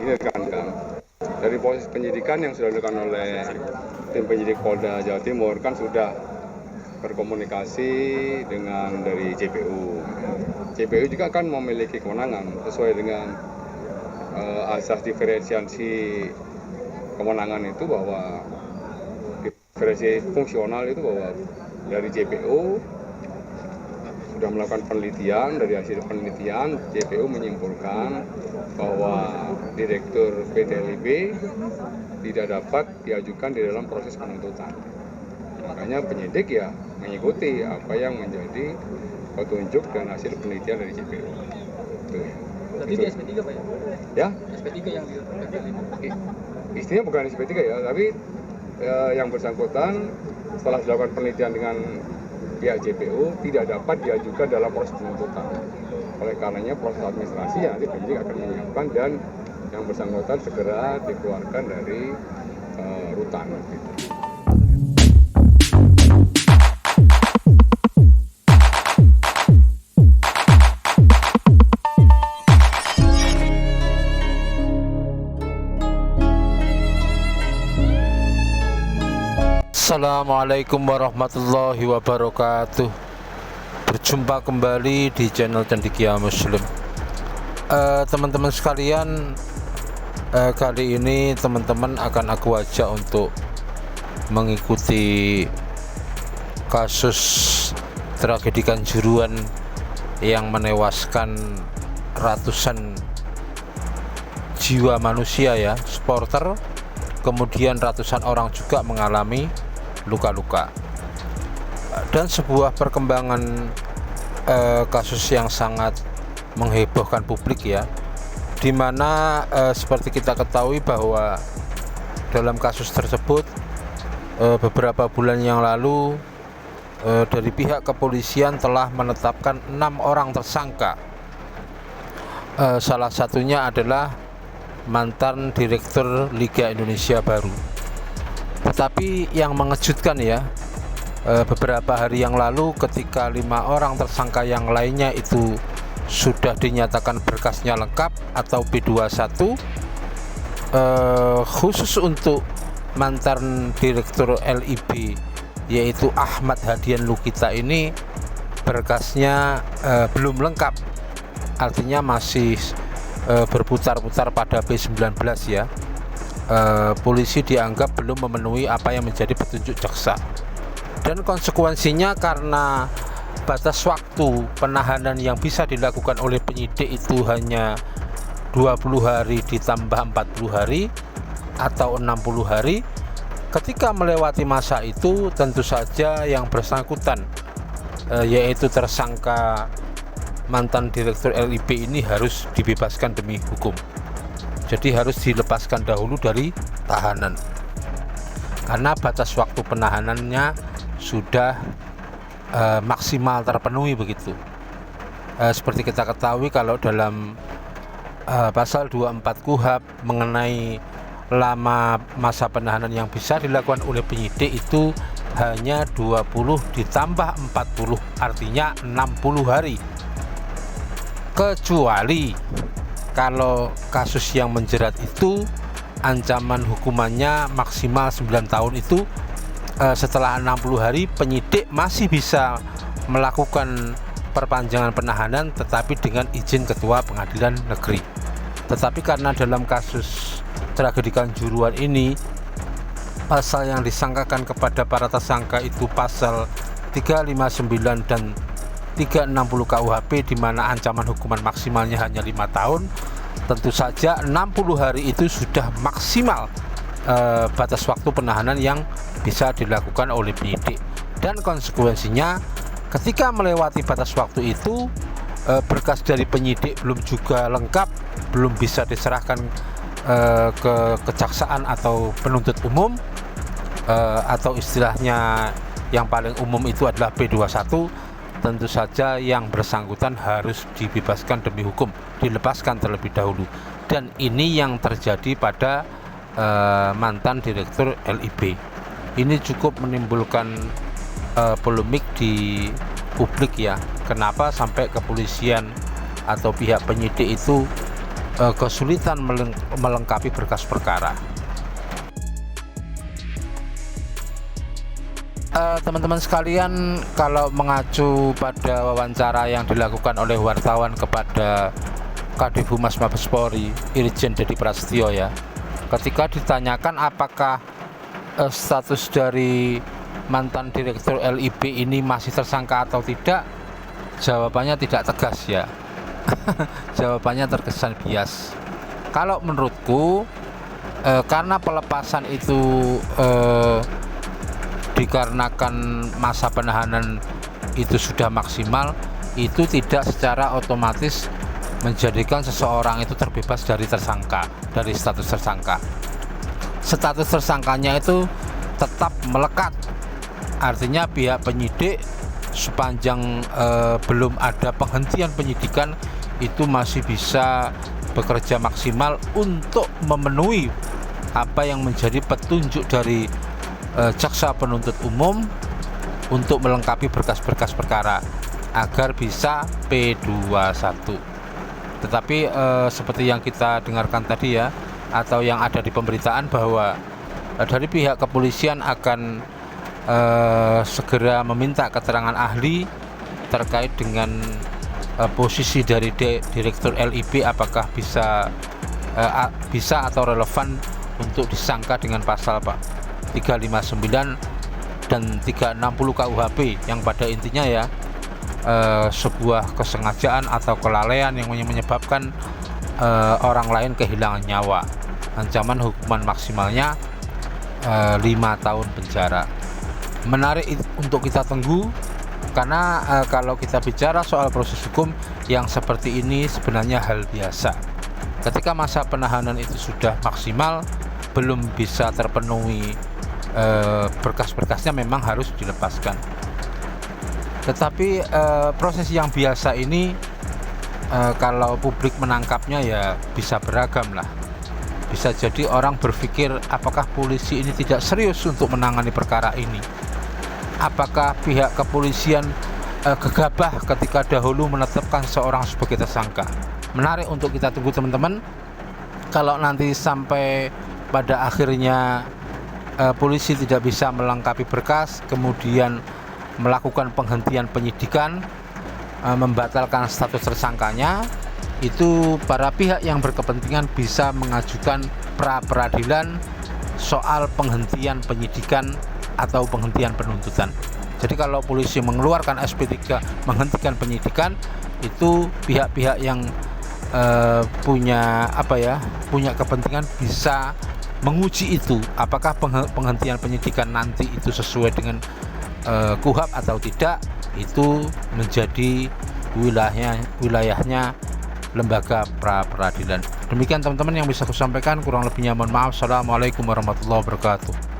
ini rekan-rekan, dari proses penyidikan yang sudah dilakukan oleh tim penyidik Polda Jawa Timur kan sudah berkomunikasi dengan dari JPU. JPU juga kan memiliki kewenangan sesuai dengan asas diferensiasi kewenangan itu, bahwa diferensiasi fungsional itu bahwa dari JPU sudah melakukan penelitian. Dari hasil penelitian JPU menyimpulkan bahwa Direktur PT LIB tidak dapat diajukan di dalam proses penuntutan. Makanya penyidik ya mengikuti apa yang menjadi petunjuk dan hasil penelitian dari JPU. Berarti di SP3 Pak ya? Ya? SP3 yang di PT LIB? Istinya bukan SP3 ya, tapi yang bersangkutan setelah dilakukan penelitian dengan pihak JPU tidak dapat diajukan dalam proses penuntutan. Oleh karenanya proses administrasi yang nanti penyidik akan menyiapkan dan yang bersangkutan segera dikeluarkan dari rutan. Assalamualaikum warahmatullahi wabarakatuh. Berjumpa kembali di channel Cendekia Muslim. Teman-teman sekalian, kali ini teman-teman akan aku ajak untuk mengikuti kasus tragedi Kanjuruhan yang menewaskan ratusan jiwa manusia ya, supporter, kemudian ratusan orang juga mengalami luka-luka. Dan sebuah perkembangan kasus yang sangat menghebohkan publik ya, dimana seperti kita ketahui bahwa dalam kasus tersebut beberapa bulan yang lalu dari pihak kepolisian telah menetapkan 6 orang tersangka. Salah satunya adalah mantan Direktur Liga Indonesia Baru. Tetapi yang mengejutkan ya, beberapa hari yang lalu ketika 5 orang tersangka yang lainnya itu sudah dinyatakan berkasnya lengkap atau B21, khusus untuk mantan Direktur LIB yaitu Ahmad Hadian Lukita ini berkasnya belum lengkap, artinya masih berputar-putar pada B19 ya. Polisi dianggap belum memenuhi apa yang menjadi petunjuk jaksa, dan konsekuensinya karena batas waktu penahanan yang bisa dilakukan oleh penyidik itu hanya 20 hari ditambah 40 hari atau 60 hari. Ketika melewati masa itu, tentu saja yang bersangkutan yaitu tersangka mantan Direktur LIB ini harus dibebaskan demi hukum. Jadi harus dilepaskan dahulu dari tahanan karena batas waktu penahanannya sudah maksimal terpenuhi begitu. Seperti kita ketahui kalau dalam pasal 24 KUHP mengenai lama masa penahanan yang bisa dilakukan oleh penyidik itu hanya 20 ditambah 40, artinya 60 hari. Kecuali kalau kasus yang menjerat itu ancaman hukumannya maksimal 9 tahun itu, setelah 60 hari penyidik masih bisa melakukan perpanjangan penahanan tetapi dengan izin Ketua Pengadilan Negeri. Tetapi karena dalam kasus tragedi Kanjuruhan ini pasal yang disangkakan kepada para tersangka itu pasal 359 dan 360 KUHP, di mana ancaman hukuman maksimalnya hanya 5 tahun, tentu saja 60 hari itu sudah maksimal batas waktu penahanan yang bisa dilakukan oleh penyidik. Dan konsekuensinya ketika melewati batas waktu itu, berkas dari penyidik belum juga lengkap, belum bisa diserahkan ke kejaksaan atau penuntut umum, atau istilahnya yang paling umum itu adalah B21, tentu saja yang bersangkutan harus dibebaskan demi hukum, dilepaskan terlebih dahulu. Dan ini yang terjadi pada mantan Direktur LIB. Ini cukup menimbulkan polemik di publik ya. Kenapa sampai kepolisian atau pihak penyidik itu kesulitan melengkapi berkas perkara. Teman-teman sekalian, kalau mengacu pada wawancara yang dilakukan oleh wartawan kepada Kadif Humas Mabes Polri, Irjen Dedi Prasetyo ya, ketika ditanyakan apakah status dari mantan Direktur LIB ini masih tersangka atau tidak, jawabannya tidak tegas ya. Jawabannya terkesan bias. Kalau menurutku, karena pelepasan itu dikarenakan masa penahanan itu sudah maksimal, itu tidak secara otomatis menjadikan seseorang itu terbebas dari tersangka, dari status tersangka. Status tersangkanya itu tetap melekat. Artinya pihak penyidik sepanjang belum ada penghentian penyidikan itu masih bisa bekerja maksimal untuk memenuhi apa yang menjadi petunjuk dari jaksa penuntut umum untuk melengkapi berkas-berkas perkara agar bisa P21. Tetapi seperti yang kita dengarkan tadi ya, atau yang ada di pemberitaan, bahwa dari pihak kepolisian akan segera meminta keterangan ahli terkait dengan posisi dari Direktur LIB, apakah bisa atau relevan untuk disangka dengan pasal 359 dan 360 KUHP yang pada intinya ya sebuah kesengajaan atau kelalaian yang menyebabkan orang lain kehilangan nyawa. Ancaman hukuman maksimalnya 5 tahun penjara. Menarik untuk kita tunggu, karena kalau kita bicara soal proses hukum yang seperti ini sebenarnya hal biasa. Ketika masa penahanan itu sudah maksimal, belum bisa terpenuhi berkas-berkasnya, memang harus dilepaskan. Tetapi proses yang biasa ini kalau publik menangkapnya ya bisa beragam lah. Bisa jadi orang berpikir, apakah polisi ini tidak serius untuk menangani perkara ini? Apakah pihak kepolisian gegabah ketika dahulu menetapkan seorang sebagai tersangka? Menarik untuk kita tunggu teman-teman. Kalau nanti sampai pada akhirnya polisi tidak bisa melengkapi berkas, kemudian melakukan penghentian penyidikan, membatalkan status tersangkanya, itu para pihak yang berkepentingan bisa mengajukan pra-peradilan soal penghentian penyidikan atau penghentian penuntutan. Jadi kalau polisi mengeluarkan SP3 menghentikan penyidikan, itu pihak-pihak yang punya kepentingan bisa menguji itu, apakah penghentian penyidikan nanti itu sesuai dengan KUHP atau tidak. Itu menjadi wilayahnya lembaga pra-peradilan. Demikian teman-teman yang bisa aku sampaikan, kurang lebihnya mohon maaf. Assalamualaikum warahmatullahi wabarakatuh.